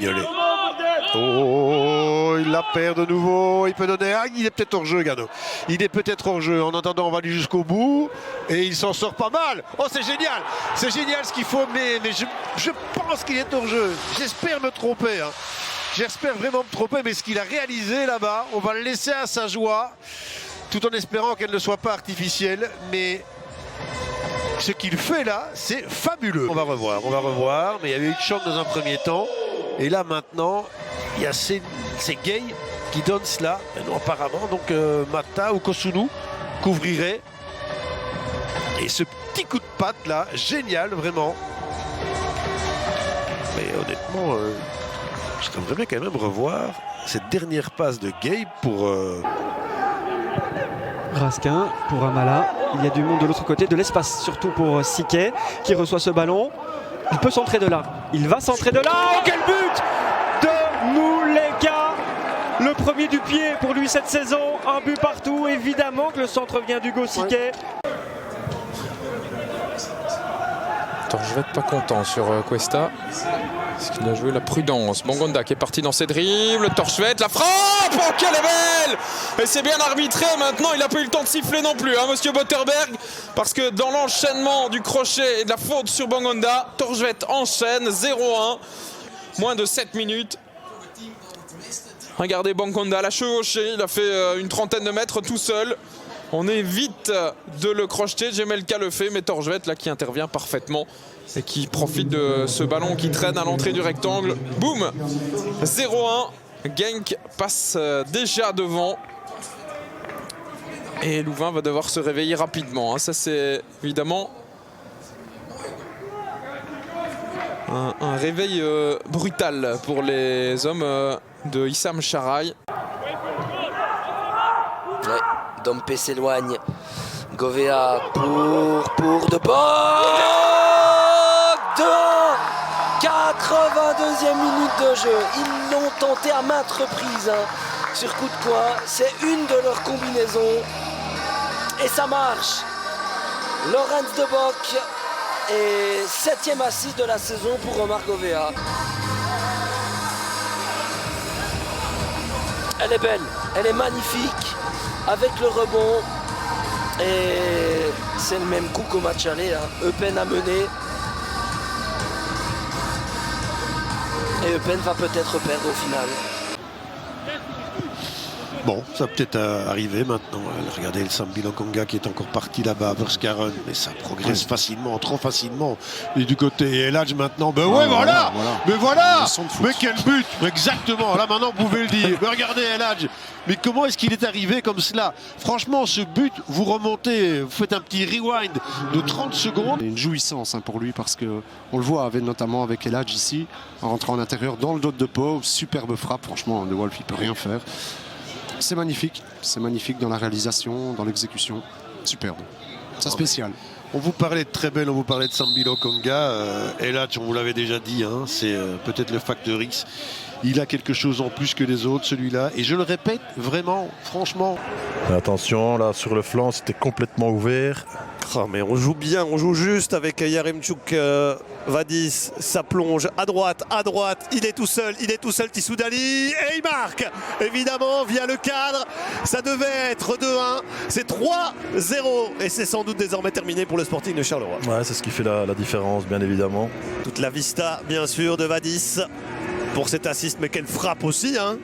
Mignolet. Oh, il la perd de nouveau. Il peut donner. Ah, il est peut-être hors jeu, Gano. Il est peut-être hors jeu. En attendant, on va aller jusqu'au bout. Et il s'en sort pas mal. Oh, c'est génial. C'est génial ce qu'il faut mener. Mais je pense qu'il est hors jeu. J'espère me tromper. Hein. J'espère vraiment me tromper. Mais ce qu'il a réalisé là-bas, on va le laisser à sa joie. Tout en espérant qu'elle ne soit pas artificielle. Mais ce qu'il fait là, c'est fabuleux. On va revoir. Mais il y avait eu choc dans un premier temps. Et là maintenant, il y a c'est Gay qui donne cela. Et non, apparemment, donc Mata ou Kosunu couvrirait. Et ce petit coup de patte là, génial vraiment. Mais honnêtement, j'aimerais quand même revoir cette dernière passe de Gay pour... Raskin pour Amala. Il y a du monde de l'autre côté, de l'espace surtout pour Siquet qui reçoit ce ballon. Il peut centrer de là. Il va centrer de là. Oh, quel but de Moulega! Le premier du pied pour lui cette saison. Un but partout. Évidemment que le centre vient d'Hugo Siquet. Torjvet pas content sur Cuesta. Parce qu'il a joué la prudence. Bongonda qui est parti dans ses dribbles. Torjvet, la frappe! Oh, quelle est belle! Et c'est bien arbitré maintenant. Il n'a pas eu le temps de siffler non plus, hein, monsieur Botterberg. Parce que dans l'enchaînement du crochet et de la faute sur Bongonda, Torjvet enchaîne 0-1. Moins de 7 minutes. Regardez Bongonda, l'a chevauché. Il a fait une trentaine de mètres tout seul. On évite de le crocheter. Jemelka le fait, mais Torjvet là qui intervient parfaitement et qui profite de ce ballon qui traîne à l'entrée du rectangle. Boum, 0-1. Genk passe déjà devant. Et Louvain va devoir se réveiller rapidement. Ça c'est évidemment un réveil brutal pour les hommes de Issam Charaï. Ouais, Dompe s'éloigne. Govea pour De Bog. 82e minute de jeu. Ils l'ont tenté à maintes reprises. Sur coup de poing, c'est une de leurs combinaisons. Et ça marche. Lorenz De Bog est 7e assist de la saison pour Omar Govea. Elle est belle, elle est magnifique. Avec le rebond. Et c'est le même coup qu'au match aller. Eupen a mené. Et Eupen va peut-être perdre au final. Bon, ça peut être arriver maintenant. Regardez le Sambi Lokonga qui est encore parti là-bas vers Skaren. Mais ça progresse facilement, trop facilement. Et du côté Eladj maintenant. Ben ouais, voilà. Mais voilà. Mais quel but. Exactement. Là maintenant, vous pouvez le dire. Mais regardez Eladj. Mais comment est-ce qu'il est arrivé comme cela? Franchement, ce but, vous remontez, vous faites un petit rewind de 30 secondes. Une jouissance pour lui parce qu'on le voit notamment avec Eladj ici, en rentrant en intérieur dans le dos de Pau. Superbe frappe. Franchement, De Wolf, il peut rien faire. C'est magnifique dans la réalisation, dans l'exécution, superbe, c'est spécial. On vous parlait de très belle, on vous parlait de Sambi Lokonga, Eladj, on vous l'avait déjà dit, hein, c'est peut-être le facteur X. Il a quelque chose en plus que les autres, celui-là, et je le répète, vraiment, franchement. Attention, là sur le flanc, c'était complètement ouvert. Oh, mais on joue bien, on joue juste avec Yaremchuk Vadis, ça plonge à droite, il est tout seul, Tissoudali, et il marque, évidemment, via le cadre. Ça devait être 2-1, c'est 3-0, et c'est sans doute désormais terminé pour le Sporting de Charleroi. Ouais, c'est ce qui fait la différence, bien évidemment. Toute la vista, bien sûr, de Vadis pour cet assist, mais quelle frappe aussi, hein.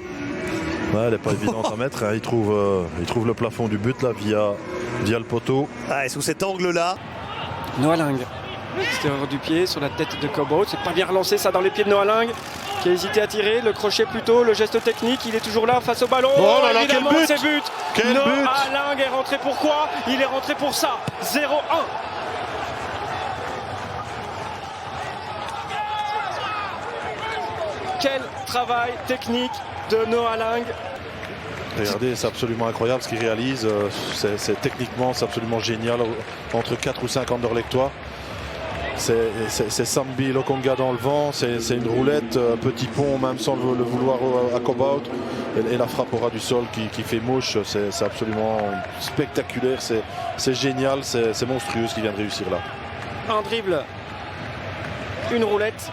Ouais, elle n'est pas évidente à mettre, hein. Il trouve le plafond du but là via le poteau. Ah, et sous cet angle-là. Noaling. Petite erreur du pied sur la tête de Cobot. C'est pas bien relancé ça dans les pieds de Noaling qui a hésité à tirer. Le crochet plutôt, le geste technique. Il est toujours là face au ballon. Oh là là, évidemment, quel but! c'est but. Quel but! Noaling est rentré pour quoi? Il est rentré pour ça. 0-1. Quel travail technique de Noaling. Regardez, c'est absolument incroyable ce qu'il réalise. Techniquement, c'est absolument génial. Entre 4 ou 5 Anderlechtois. C'est Sambi Lokonga dans le vent. C'est une roulette, un petit pont, même sans le vouloir à Cobalt. Et la frappe au ras du sol qui fait mouche. C'est absolument spectaculaire. C'est génial. C'est monstrueux ce qu'il vient de réussir là. Un dribble. Une roulette.